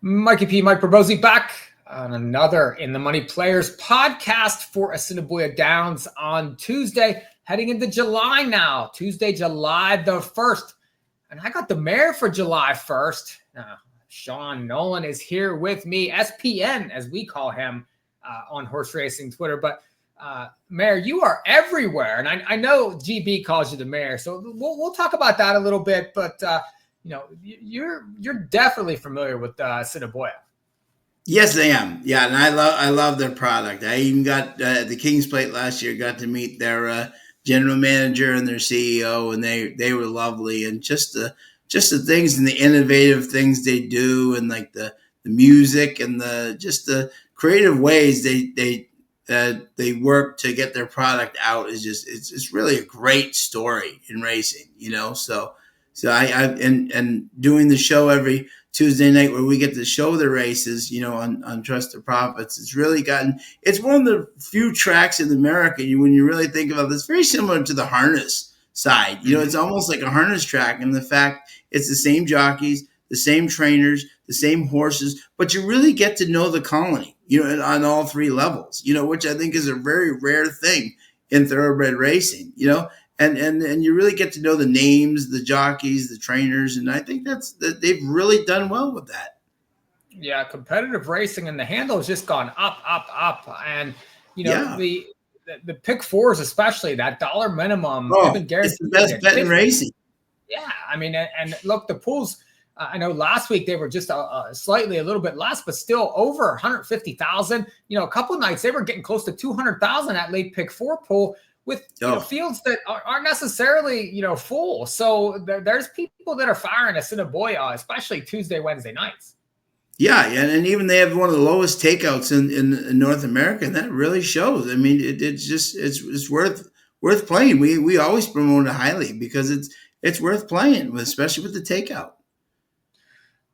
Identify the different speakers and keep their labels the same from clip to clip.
Speaker 1: Mike Probosi back on another In the Money Players podcast for Assiniboia Downs on Tuesday, heading into July now, Tuesday, July the 1st. And I got the mayor for July 1st. Sean Nolan is here with me, SPN, as we call him on horse racing Twitter. But Mayor, you are everywhere. And I know GB calls you the mayor, so we'll talk about that a little bit. But you're definitely familiar with Assiniboia.
Speaker 2: Yes, I am. Yeah, and I love their product. I even got the King's Plate last year. Got to meet their general manager and their CEO, and they were lovely. And just the things and the innovative things they do, and like the music and the creative ways they work to get their product out is just it's really a great story in racing. So I doing the show every Tuesday night where we get to show the races, on Trust the Profits. It's one of the few tracks in America, when you really think about this, very similar to the harness side. It's almost like a harness track, and the fact it's the same jockeys, the same trainers, the same horses, but you really get to know the colony, on all three levels, which I think is a very rare thing in thoroughbred racing, And you really get to know the names, the jockeys, the trainers, and I think that they've really done well with that.
Speaker 1: Yeah, competitive racing, and the handle has just gone up, and the pick fours, especially that $1 minimum.
Speaker 2: It's the best bet in racing.
Speaker 1: Yeah, I mean, and look, the pools. I know last week they were just slightly a little bit less, but still over 150,000. A couple of nights they were getting close to 200,000 at late pick four pool, with fields that aren't necessarily, full. So there's people that are firing Assiniboia, especially Tuesday, Wednesday nights.
Speaker 2: Yeah, and even they have one of the lowest takeouts in North America, and that really shows. I mean, it's worth playing. We always promote it highly because it's worth playing, especially with the takeout.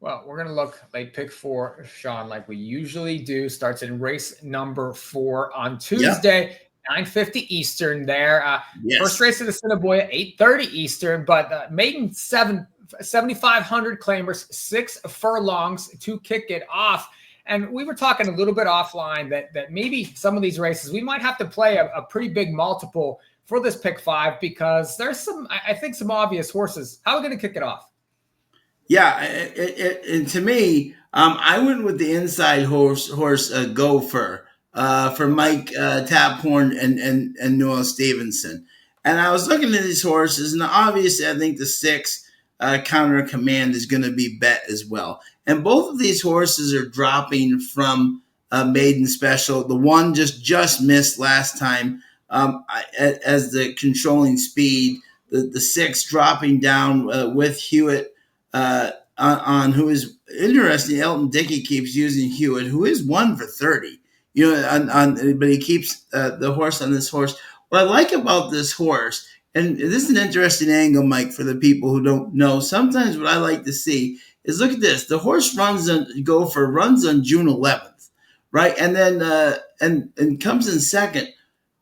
Speaker 1: Well, we're going to look late pick four, Sean, like we usually do. Starts in race number 4 on Tuesday. Yeah. 9:50 Eastern there. Yes. First race at Assiniboia, 8:30 Eastern, but maiden 7,500 claimers, 6 furlongs to kick it off. And we were talking a little bit offline that maybe some of these races, we might have to play a pretty big multiple for this pick 5 because there's some obvious horses. How are we going to kick it off?
Speaker 2: Yeah, and to me, I went with the inside horse Gopher. For Mike Taphorn and Noah Stevenson. And I was looking at these horses, and obviously I think the 6 Counter Command is going to be bet as well. And both of these horses are dropping from maiden special. The one just missed last time as the controlling speed. The 6 dropping down with Hewitt on who is interesting. Elton Dickey keeps using Hewitt, who is 1 for 30. But he keeps the horse on this horse. What I like about this horse, and this is an interesting angle, Mike, for the people who don't know. Sometimes what I like to see is, look at this. The horse runs on June 11th, right? And then and comes in second,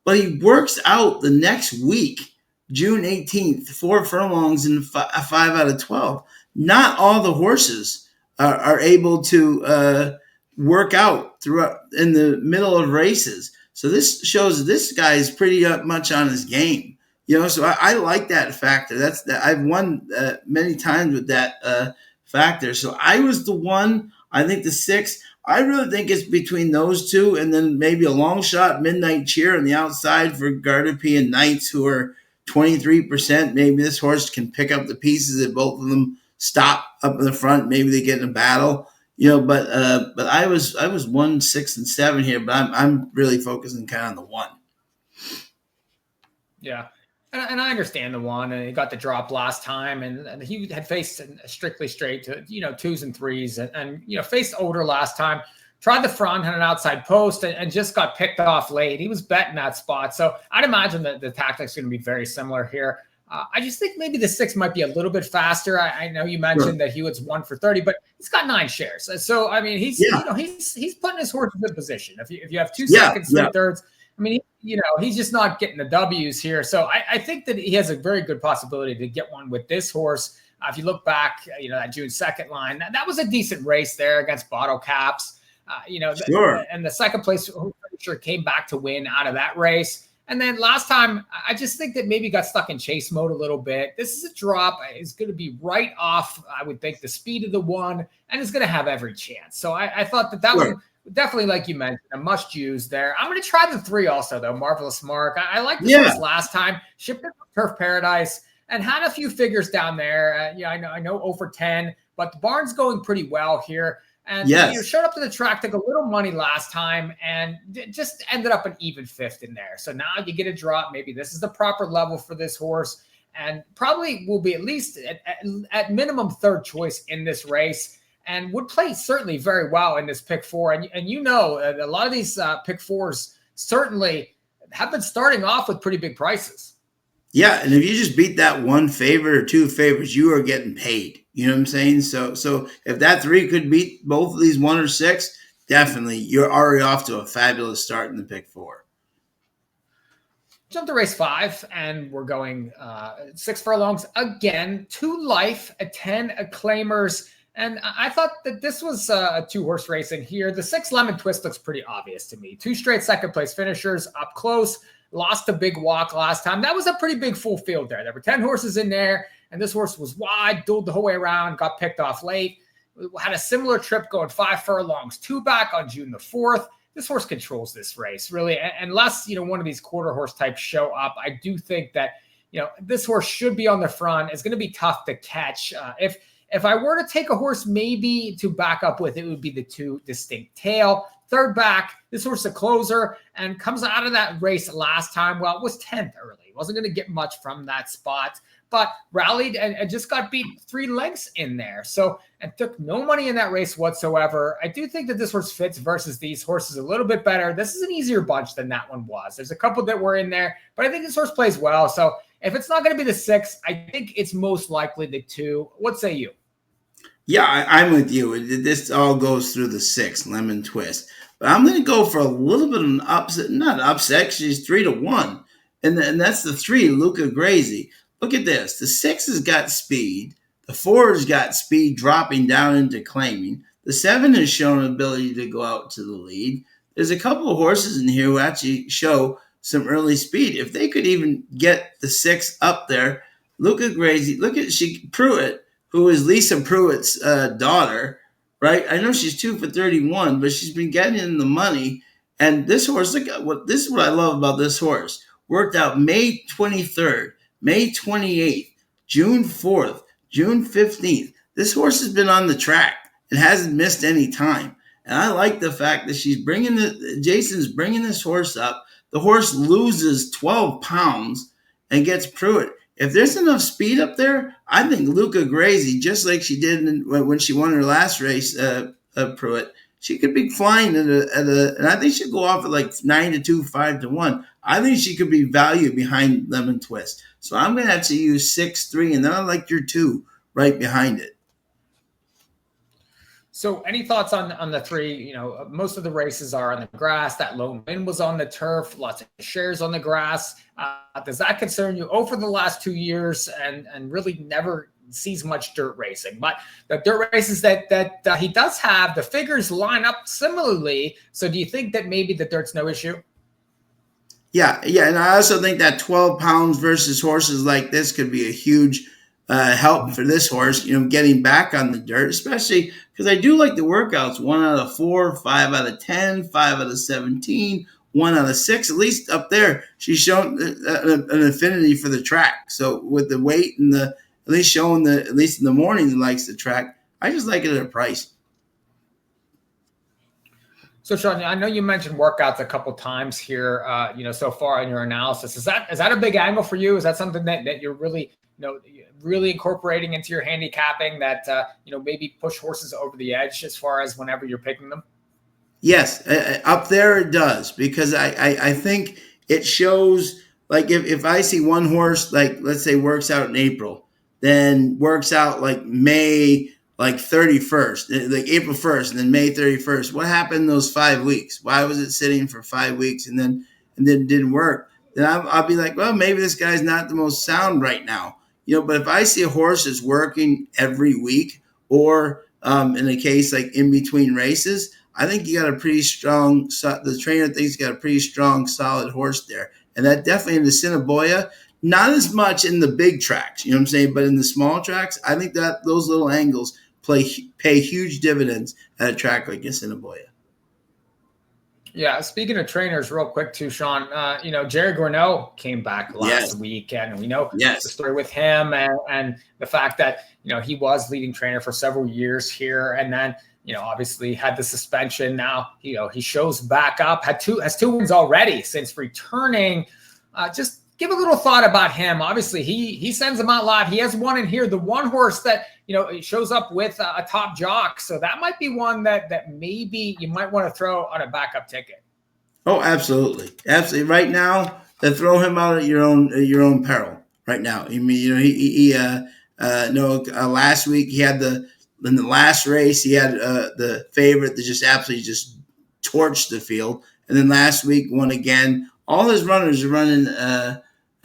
Speaker 2: but he works out the next week, June 18th, 4 furlongs and 5 out of 12. Not all the horses are able to work out throughout in the middle of races. So this shows this guy is pretty much on his game, so I like that factor. I've won many times with that factor. So I was the one. I think the 6, I really think it's between those two, and then maybe a long shot Midnight Cheer on the outside for Gardapi and Knights, who are 23%. Maybe this horse can pick up the pieces if both of them stop up in the front. Maybe they get in a battle. But I was 1, 6, and 7 here, but I'm really focusing kind of on the 1.
Speaker 1: Yeah, and I understand the 1, and he got the drop last time, and he had faced strictly straight to 2s and 3s, and faced older last time. Tried the front, had an outside post, and just got picked off late. He was betting that spot, so I'd imagine that the tactics going to be very similar here. I just think maybe the 6 might be a little bit faster. I know you mentioned that Hewitt's 1 for 30, but he's got 9 shares. So I mean, he's putting his horse in good position. If you have 2 seconds, 3 thirds, I mean, he's just not getting the W's here. So I think that he has a very good possibility to get one with this horse. If you look back, that June 2nd line, that was a decent race there against Bottle Caps.
Speaker 2: Sure.
Speaker 1: And the second place finisher came back to win out of that race. And then last time, I just think that maybe got stuck in chase mode a little bit. This is a drop. It's going to be right off, I would think, the speed of the one, and it's going to have every chance. So I thought that
Speaker 2: Sure.
Speaker 1: one, definitely, like you mentioned, a must-use there. I'm going to try the 3 also, though. Marvelous Mark. I liked this horse last time. Shipped it from Turf Paradise and had a few figures down there. I know 0 for 10, but the barn's going pretty well here. And showed up to the track, took a little money last time, and just ended up an even 5th in there. So now you get a drop. Maybe this is the proper level for this horse, and probably will be at least at minimum 3rd choice in this race, and would play certainly very well in this pick 4. And a lot of these pick 4s certainly have been starting off with pretty big prices.
Speaker 2: Yeah, and if you just beat that one favorite or 2 favorites, you are getting paid. You know what I'm saying? So if that 3 could beat both of these 1 or 6, definitely you're already off to a fabulous start in the pick 4.
Speaker 1: Jump to race 5, and we're going 6 furlongs again, 2 life, a 10 acclaimers. And I thought that this was a 2-horse race in here. The 6 Lemon Twist looks pretty obvious to me. 2 straight second-place finishers up close. Lost a big walk last time. That was a pretty big full field there. There were 10 horses in there, and this horse was wide, dueled the whole way around, got picked off late. Had a similar trip going 5 furlongs, 2 back on June the 4th. This horse controls this race, really. Unless, one of these quarter horse types show up, I do think that, this horse should be on the front. It's going to be tough to catch. If I were to take a horse maybe to back up with, it would be the 2 Distinct Tail. 3rd back, this horse a closer and comes out of that race last time. Well, it was 10th early. Wasn't going to get much from that spot, but rallied and just got beat 3 lengths in there. So, and took no money in that race whatsoever. I do think that this horse fits versus these horses a little bit better. This is an easier bunch than that one was. There's a couple that were in there, but I think this horse plays well. So if it's not going to be the 6, I think it's most likely the 2. What say you?
Speaker 2: Yeah, I'm with you. This all goes through the 6, Lemon Twist. But I'm going to go for a little bit of an upset. Not an upset, she's 3-1. And that's the 3, Luca Gracie. Look at this. The 6 has got speed. The 4 has got speed dropping down into claiming. The 7 has shown an ability to go out to the lead. There's a couple of horses in here who actually show some early speed. If they could even get the 6 up there, Luca Gracie, look at Pruitt, who is Lisa Pruitt's daughter, right? I know she's 2 for 31, but she's been getting in the money. And this horse, this is what I love about this horse. Worked out May 23rd, May 28th, June 4th, June 15th. This horse has been on the track and hasn't missed any time. And I like the fact that Jason's bringing this horse up. The horse loses 12 pounds and gets Pruitt. If there's enough speed up there, I think Luca Gracie, just like she did when she won her last race, Pruitt, she could be flying and I think she'll go off at like 9-2, 5-1. I think she could be value behind Lemon Twist. So I'm going to have to use 6-3, and then I like your 2 right behind it.
Speaker 1: So any thoughts on the 3? Most of the races are on the grass. That Lone Win was on the turf. Lots of shares on the grass. Does that concern you? For the last 2 years and really never sees much dirt racing. But the dirt races that he does have, the figures line up similarly. So do you think that maybe the dirt's no issue?
Speaker 2: Yeah. And I also think that 12 pounds versus horses like this could be a huge help for this horse, getting back on the dirt, especially because I do like the workouts. 1 out of 4, 5 out of 10, 5 out of 17, 1 out of 6. At least up there, she's shown an affinity for the track. So with the weight and at least in the morning, he likes the track. I just like it at a price.
Speaker 1: So, Sean, I know you mentioned workouts a couple times here, so far in your analysis. Is that a big angle for you? Is that something that you're really, really incorporating into your handicapping that, maybe push horses over the edge as far as whenever you're picking them?
Speaker 2: Yes, up there it does, because I think it shows, like if I see one horse, like let's say works out in April, then works out like May, like 31st, like April 1st, and then May 31st. What happened those 5 weeks? Why was it sitting for 5 weeks and then didn't work? Then I'll be like, well, maybe this guy's not the most sound right now. But if I see a horse that's working every week, or in a case like in between races, I think you got a pretty strong. The trainer thinks you got a pretty strong, solid horse there, and that definitely in the Assiniboia. Not as much in the big tracks, you know what I'm saying, but in the small tracks, I think that those little angles pay huge dividends at a track like Assiniboia.
Speaker 1: Yeah, speaking of trainers, real quick too, Sean. Jerry Gorneau came back last week, and we know the story with him and the fact that he was leading trainer for several years here, and then obviously had the suspension. Now he shows back up. Has two wins already since returning. Just give a little thought about him. Obviously, he sends them out live. He has one in here, the one horse that shows up with a top jock. So that might be one that maybe you might want to throw on a backup ticket.
Speaker 2: Oh, absolutely, absolutely. Right now, they throw him out at your own peril. Right now, I mean, last week he had in the last race he had the favorite that just absolutely just torched the field, and then last week won again. All his runners are running.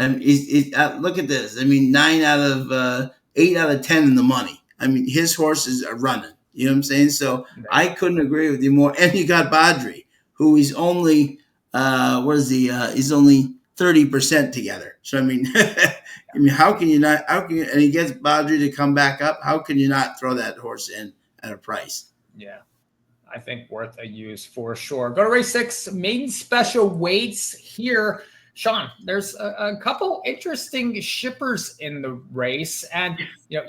Speaker 2: And he's look at this. I mean, 8 out of 10 in the money. I mean, his horses are running. You know what I'm saying? So I couldn't agree with you more. And you got Badri, who he's only he's only 30% together. So I mean, how can you not? And he gets Badri to come back up. How can you not throw that horse in at a price?
Speaker 1: Yeah, I think worth a use for sure. Go to race 6, maiden special weights here. Sean, there's a couple interesting shippers in the race, and you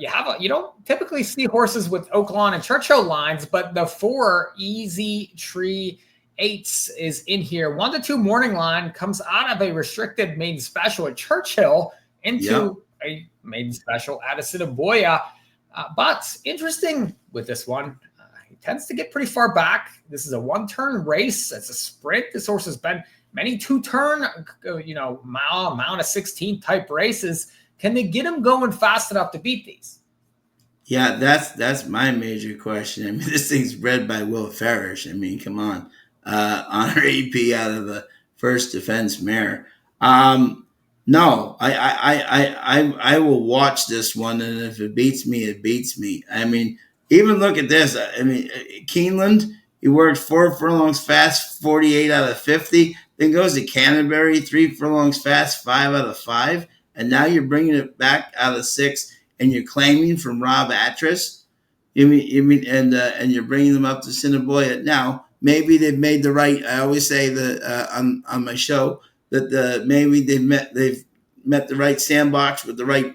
Speaker 1: don't typically see horses with Oaklawn and Churchill lines, but the 4 Easy Tree 8s is in here. 1 to 2 morning line comes out of a restricted maiden special at Churchill into a maiden special at Assiniboia. But interesting with this one, he tends to get pretty far back. This is a 1-turn race. It's a sprint. This horse has been many 2-turn, mile of 16 type races. Can they get him going fast enough to beat these?
Speaker 2: Yeah, that's my major question. I mean, this thing's bred by Will Farish. I mean, come on, honor AP out of the First Defense mare. No, I will watch this one, and if it beats me, it beats me. I mean, even look at this. I mean, Keeneland, he worked 4 furlongs fast, 48 out of 50. Then goes to Canterbury, 3 furlongs fast, 5 out of 5. And now you're bringing it back out of 6, and you're claiming from Rob Atras. And you're bringing them up to Assiniboia. Now, maybe they've made the right. I always say that on my show that maybe they've met the right sandbox with the right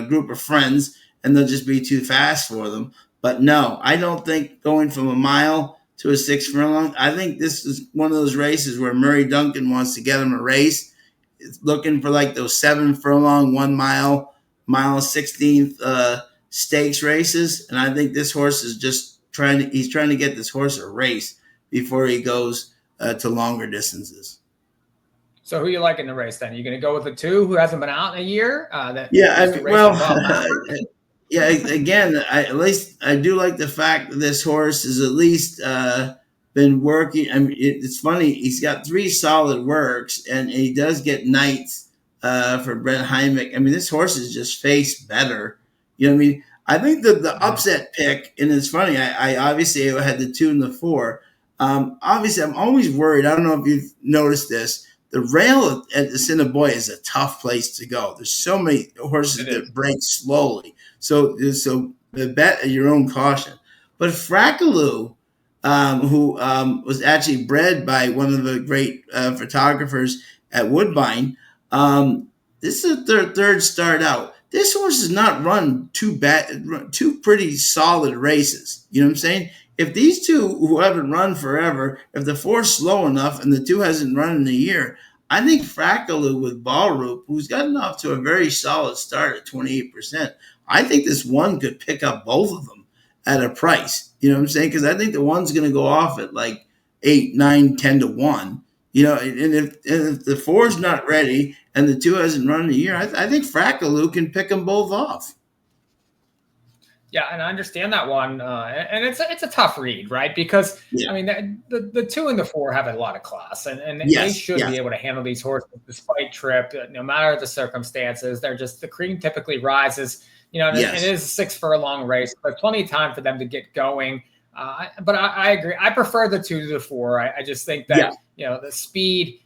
Speaker 2: group of friends, and they'll just be too fast for them. But no, I don't think going from a mile to a 6 furlong. I think this is one of those races where Murray Duncan wants to get him a race. It's looking for like those 7 furlong, 1 mile 16th stakes races. And I think this horse is just trying to get this horse a race before he goes to longer distances.
Speaker 1: So who you like in the race then? Are you going to go with the 2 who hasn't been out in a year?
Speaker 2: Yeah, again, at least I do like the fact that this horse has at least been working. I mean, it's funny. He's got 3 solid works, and he does get nights for Brent Heimick. I mean, this horse is just faced better. You know what I mean? I think that the upset pick, and it's funny, I obviously had the 2 and the 4. Obviously, I'm always worried. I don't know if you've noticed this. The rail at the Assiniboia is a tough place to go. There's so many horses that break slowly. So bet at your own caution. But Frackaloo, who was actually bred by one of the great photographers at Woodbine, this is their third start out. This horse has not run two pretty solid races. You know what I'm saying? If these 2 who haven't run forever, if the 4's slow enough and the 2 hasn't run in a year, I think Frackaloo with Ballroop, who's gotten off to a very solid start at 28%, I think this 1 could pick up both of them at a price. You know what I'm saying? Because I think the 1's going to go off at like 8, 9, 10 to 1. You know, and if the 4's not ready and the 2 hasn't run in a year, I think Frackaloo can pick them both off.
Speaker 1: Yeah, and I understand that one, and it's a tough read, right? Because I
Speaker 2: Yeah.
Speaker 1: mean, the 2 and the 4 have a lot of class, and they
Speaker 2: Yes.
Speaker 1: should be
Speaker 2: Yes.
Speaker 1: able to handle these horses despite trip, no matter the circumstances. They're just the cream typically rises, and it
Speaker 2: Yes.
Speaker 1: is a 6 furlong race, but plenty of time for them to get going. But I agree. I prefer the 2 to the 4. I just think
Speaker 2: Yeah.
Speaker 1: that the speed.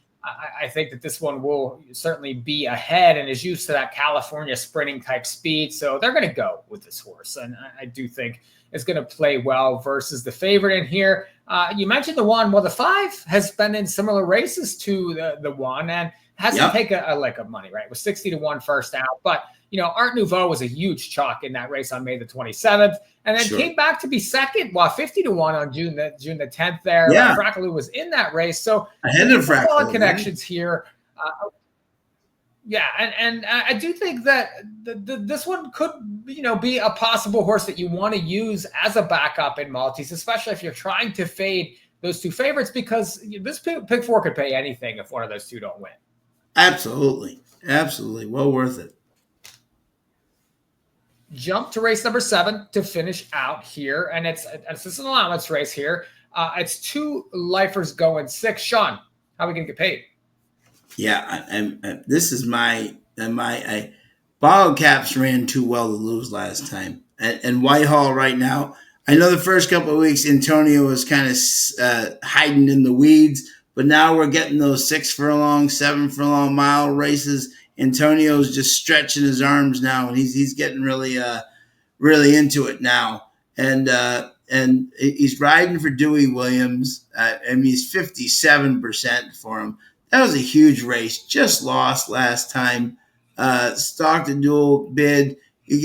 Speaker 1: I think that this one will certainly be ahead and is used to that California sprinting type speed. So they're going to go with this horse. And I do think it's going to play well versus the favorite in here. You mentioned the 1. Well, the 5 has been in similar races to the 1 and hasn't
Speaker 2: Yep.
Speaker 1: taken a lick of money, right? It was 60-1 first out. But, Art Nouveau was a huge chalk in that race on May the 27th. And then
Speaker 2: Sure.
Speaker 1: came back to be second, 50-1 on June the 10th there.
Speaker 2: Yeah.
Speaker 1: Frackaloo was in that race. So
Speaker 2: Ahead of
Speaker 1: solid
Speaker 2: Fractal.
Speaker 1: connections here. Yeah, and I do think that this one could, be a possible horse that you want to use as a backup in multis, especially if you're trying to fade those 2 favorites, because this pick 4 could pay anything if one of those 2 don't win.
Speaker 2: Absolutely. Absolutely. Well worth it.
Speaker 1: Jump to race number 7 to finish out here, and it's an allowance race here. It's 2 lifers going 6. Sean, how are we going to get paid?
Speaker 2: Yeah, this is my bottle caps ran too well to lose last time, and Whitehall right now. I know the first couple of weeks Antonio was kind of hiding in the weeds, but now we're getting those 6 furlong, 7 furlong mile races. Antonio's just stretching his arms now, and he's getting really into it now, and he's riding for Dewey Williams. He's 57% for him. That was a huge race. Just lost last time. Stalked a dual bid. He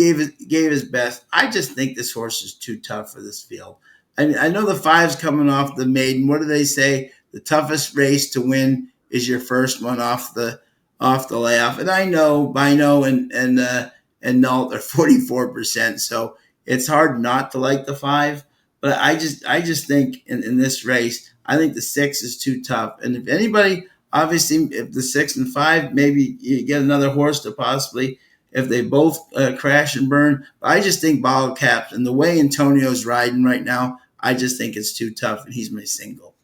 Speaker 2: gave his best. I just think this horse is too tough for this field. I know the 5's coming off the maiden. What do they say? The toughest race to win is your first one off the layoff. And I know Bino and Nault are 44%. So it's hard not to like the 5. But I just think in this race, I think the 6 is too tough. And if anybody, obviously, if the 6 and 5, maybe you get another horse to possibly, if they both crash and burn. But I just think bottle caps, and the way Antonio's riding right now, I just think it's too tough, and he's my single.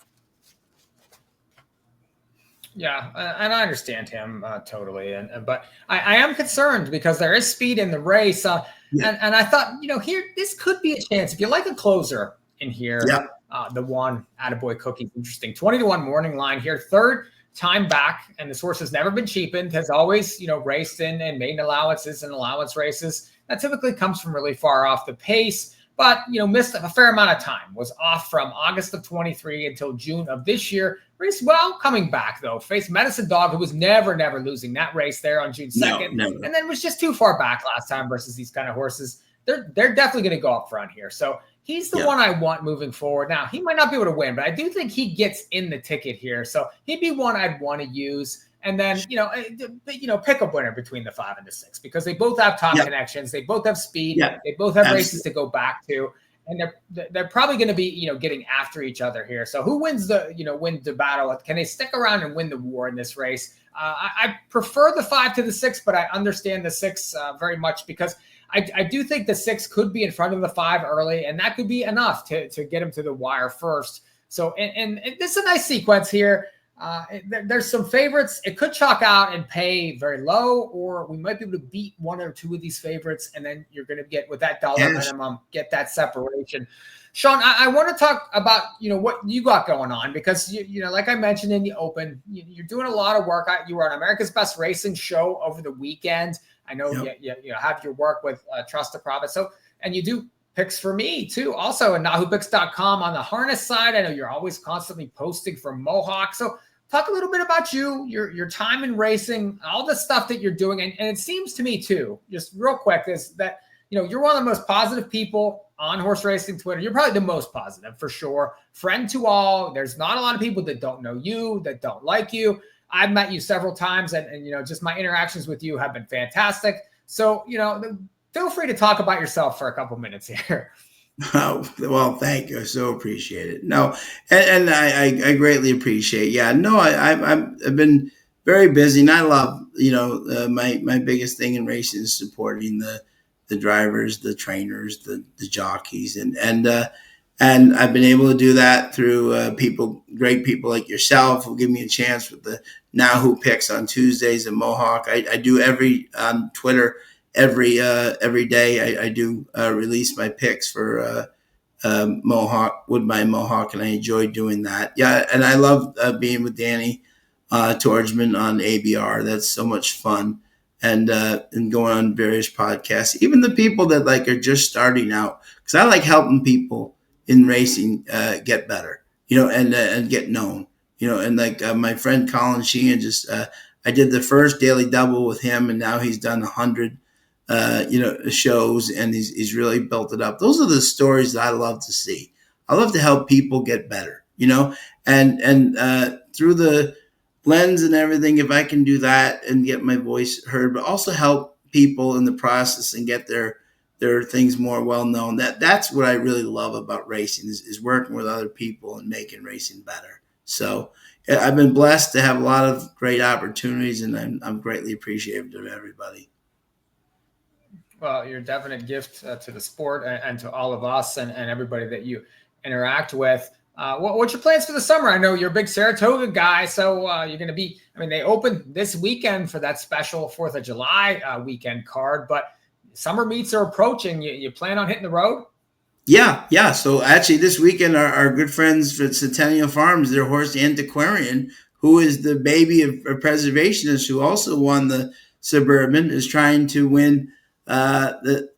Speaker 1: Yeah, and I understand him totally, but I am concerned because there is speed in the race, and I thought, here this could be a chance if you like a closer in here.
Speaker 2: Yeah.
Speaker 1: The 1 Attaboy Cookie, interesting 20-1 morning line here, 3rd time back, and this horse has never been cheapened. Has always raced in maiden allowances and allowance races. That typically comes from really far off the pace. But, missed a fair amount of time, was off from August of 23 until June of this year. Raced well, coming back, though. Faced Medicine Dog, who was never losing that race there on June 2nd.
Speaker 2: No.
Speaker 1: And then was just too far back last time versus these kind of horses. They're definitely going to go up front here. So he's the one I want moving forward. Now, he might not be able to win, but I do think he gets in the ticket here. So he'd be one I'd want to use. And then, pick a winner between the 5 and the 6, because they both have top connections. They both have speed. They both have races to go back to. And they're probably going to be, getting after each other here. So who wins the battle? Can they stick around and win the war in this race? I prefer the 5 to the 6, but I understand the 6 very much, because I do think the 6 could be in front of the 5 early, and that could be enough to get him to the wire first. So, and this is a nice sequence here. There's some favorites. It could chalk out and pay very low, or we might be able to beat 1 or 2 of these favorites, and then you're going to get, with that dollar minimum, get that separation. Sean, I want to talk about what you got going on, because like I mentioned in the open, you're doing a lot of work. You were on America's Best Racing show over the weekend. I know you have your work with Trust the Profit. So, and you do picks for me too, also at NahooPicks.com on the harness side. I know you're always constantly posting from Mohawk. So talk a little bit about your time in racing, all the stuff that you're doing. And it seems to me too, just real quick, is that, you're one of the most positive people on horse racing Twitter. You're probably the most positive for sure. Friend to all. There's not a lot of people that don't know you, that don't like you. I've met you several times, and just my interactions with you have been fantastic. So, feel free to talk about yourself for a couple minutes here.
Speaker 2: Oh, well, thank you. I so appreciate it. No, and I greatly appreciate. Yeah, no, I've been very busy, and I love, my biggest thing in racing is supporting drivers, the trainers, the jockeys, and I've been able to do that through great people like yourself who give me a chance with the Now Who Picks on Tuesdays at Mohawk. I do every on Twitter every day. I do release my picks for Mohawk, Woodbine Mohawk, and I enjoy doing that. Yeah, and I love being with Danny Torgman on ABR. That's so much fun. And going on various podcasts, even the people that like are just starting out, because I like helping people in racing get better, and get known, and like my friend Colin Sheehan I did the first daily double with him, and now he's done 100 shows, and he's really built it up. Those are the stories that I love to see. I love to help people get better, and through the lens and everything, if I can do that and get my voice heard, but also help people in the process and get their things more well known. That's what I really love about racing is working with other people and making racing better. So I've been blessed to have a lot of great opportunities, and I'm greatly appreciative of everybody.
Speaker 1: Well, you're a definite gift to the sport and to all of us and everybody that you interact with. What's your plans for the summer? I know you're a big Saratoga guy, so you're going to be, they open this weekend for that special 4th of July weekend card, but summer meets are approaching. You plan on hitting the road?
Speaker 2: Yeah. So actually this weekend, our good friends at Centennial Farms, their horse Antiquarian, who is the baby of a preservationist who also won the Suburban, is trying to win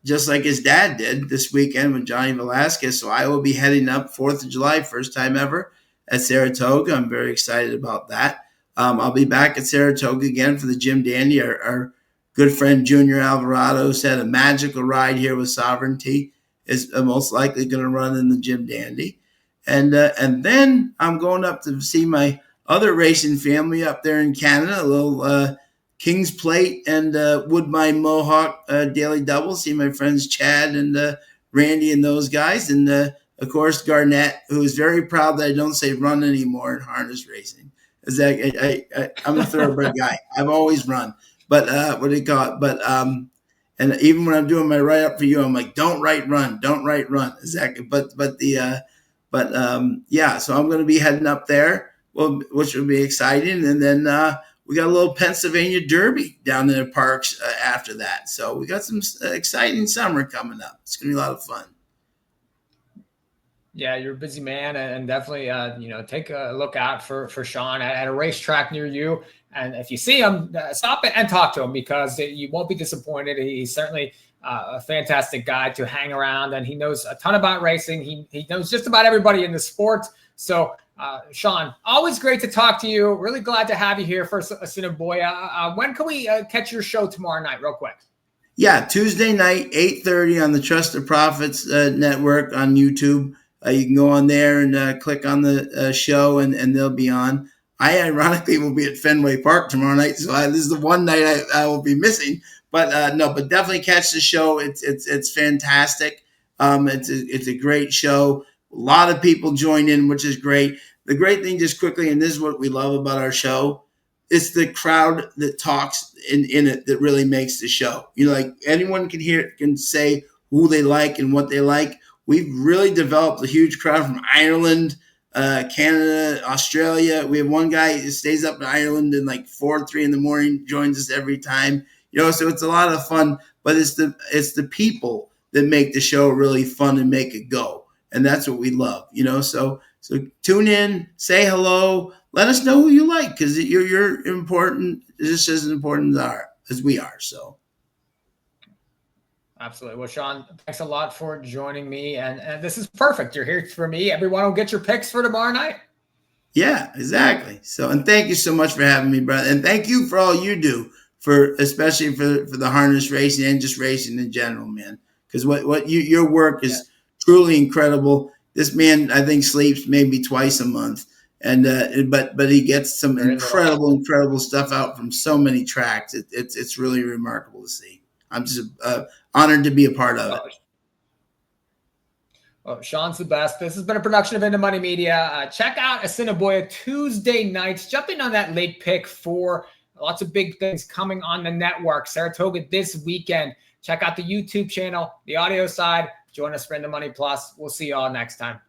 Speaker 2: just like his dad did this weekend with Johnny Velasquez. So I will be heading up 4th of July, first time ever at Saratoga. I'm very excited about that. I'll be back at Saratoga again for the Jim Dandy. Our good friend Junior Alvarado said a magical ride here with Sovereignty is most likely going to run in the Jim Dandy. And then I'm going up to see my other racing family up there in Canada, a little King's Plate and Woodbine Mohawk daily double. See my friends Chad and Randy and those guys. And, of course, Garnett, who is very proud that I don't say run anymore in harness racing. I'm a thoroughbred guy. I've always run. But what do you call it? But and even when I'm doing my write up for you, I'm like, don't write run. Exactly. Yeah. So I'm going to be heading up there, which will be exciting. And then we got a little Pennsylvania Derby down in the parks after that. So we got some exciting summer coming up. It's going to be a lot of fun.
Speaker 1: Yeah, you're a busy man, and definitely, take a look out for Sean at a racetrack near you. And if you see him, stop it and talk to him, because you won't be disappointed. He's certainly a fantastic guy to hang around, and he knows a ton about racing. He knows just about everybody in the sport. So, Sean, always great to talk to you. Really glad to have you here for Assiniboia. When can we catch your show tomorrow night, real quick?
Speaker 2: Yeah, Tuesday night, 8:30 on the Trust of Profits network on YouTube. You can go on there and click on the show, and they'll be on. I ironically will be at Fenway Park tomorrow night, so this is the one night I will be missing. But but definitely catch the show. It's fantastic. It's a great show. A lot of people join in, which is great. The great thing, just quickly, and this is what we love about our show, it's the crowd that talks in it that really makes the show. Like anyone can say who they like and what they like. We've really developed a huge crowd from Ireland, Canada, Australia. We have one guy who stays up in Ireland and like 4 or 3 in the morning, joins us every time. So it's a lot of fun, but it's the people that make the show really fun and make it go. And that's what we love, so tune in, say hello, let us know who you like, because you're important, just as important as we are. So.
Speaker 1: Absolutely. Well, Sean, thanks a lot for joining me. And this is perfect. You're here for me. Everyone will get your picks for tomorrow night.
Speaker 2: Yeah, exactly. So, and thank you so much for having me, brother. And thank you for all you do especially for the harness racing and just racing in general, man. Because your work is truly incredible. This man, I think, sleeps maybe twice a month. And but he gets some incredible stuff out from so many tracks. It's really remarkable to see. I'm just honored to be a part of it.
Speaker 1: Well, Sean's the best. This has been a production of Into Money Media. Check out Assiniboia Tuesday nights. Jumping on that late pick for lots of big things coming on the network. Saratoga this weekend. Check out the YouTube channel, the audio side. Join us for In the Money Plus. We'll see you all next time.